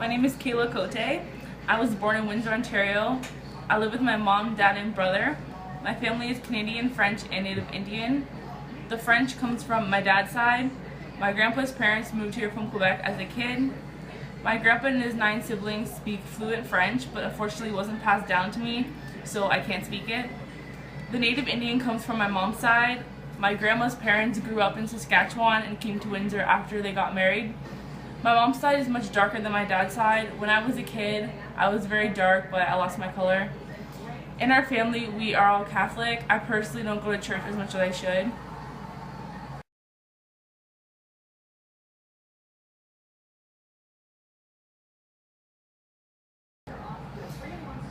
My name is Kayla Cote. I was born in Windsor, Ontario. I live with my mom, dad, and brother. My family is Canadian, French, and Native Indian. The French comes from my dad's side. My grandpa's parents moved here from Quebec as a kid. My grandpa and his 9 siblings speak fluent French, but unfortunately wasn't passed down to me, so I can't speak it. The Native Indian comes from my mom's side. My grandma's parents grew up in Saskatchewan and came to Windsor after they got married. My mom's side is much darker than my dad's side. When I was a kid, I was very dark, but I lost my color. In our family, we are all Catholic. I personally don't go to church as much as I should.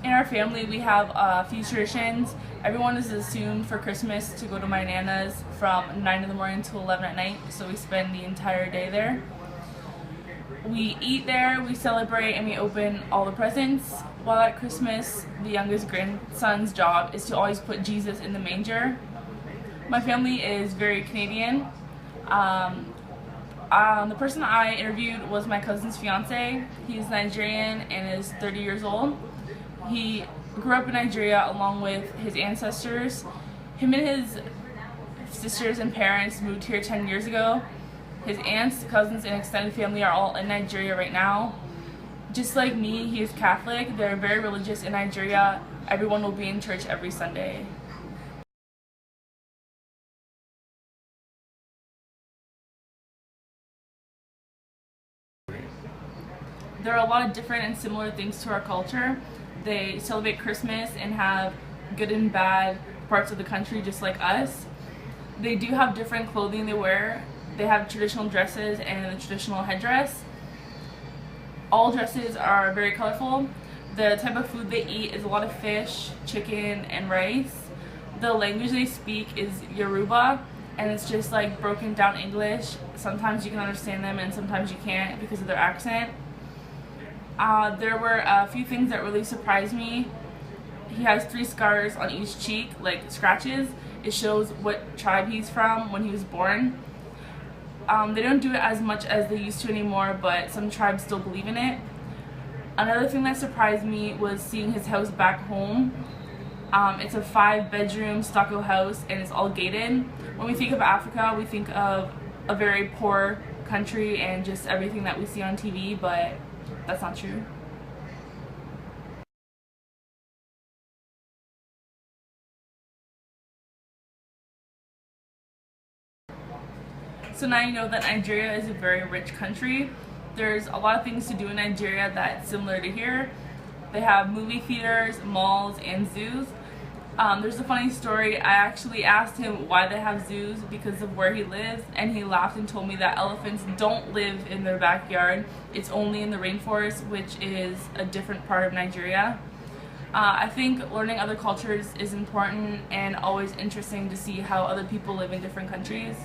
In our family, we have a few traditions. Everyone is assumed for Christmas to go to my Nana's from 9 in the morning to 11 at night, so we spend the entire day there. We eat there, we celebrate, and we open all the presents. While at Christmas, the youngest grandson's job is to always put Jesus in the manger. My family is very Canadian. The person I interviewed was my cousin's fiance. He's Nigerian and is 30 years old. He grew up in Nigeria along with his ancestors. Him and his sisters and parents moved here 10 years ago. His aunts, cousins, and extended family are all in Nigeria right now. Just like me, he is Catholic. They're very religious in Nigeria. Everyone will be in church every Sunday. There are a lot of different and similar things to our culture. They celebrate Christmas and have good and bad parts of the country just like us. They do have different clothing they wear. They have traditional dresses and a traditional headdress. All dresses are very colorful. The type of food they eat is a lot of fish, chicken, and rice. The language they speak is Yoruba, and it's just like broken down English. Sometimes you can understand them and sometimes you can't because of their accent. There were a few things that really surprised me. He has 3 scars on each cheek, like scratches. It shows what tribe he's from when he was born. They don't do it as much as they used to anymore, but some tribes still believe in it. Another thing that surprised me was seeing his house back home. It's a 5-bedroom stucco house and it's all gated. When we think of Africa, we think of a very poor country and just everything that we see on TV, but that's not true. So now you know that Nigeria is a very rich country. There's a lot of things to do in Nigeria that's similar to here. They have movie theaters, malls, and zoos. There's a funny story. I actually asked him why they have zoos because of where he lives, and he laughed and told me that elephants don't live in their backyard. It's only in the rainforest, which is a different part of Nigeria. I think learning other cultures is important and always interesting to see how other people live in different countries.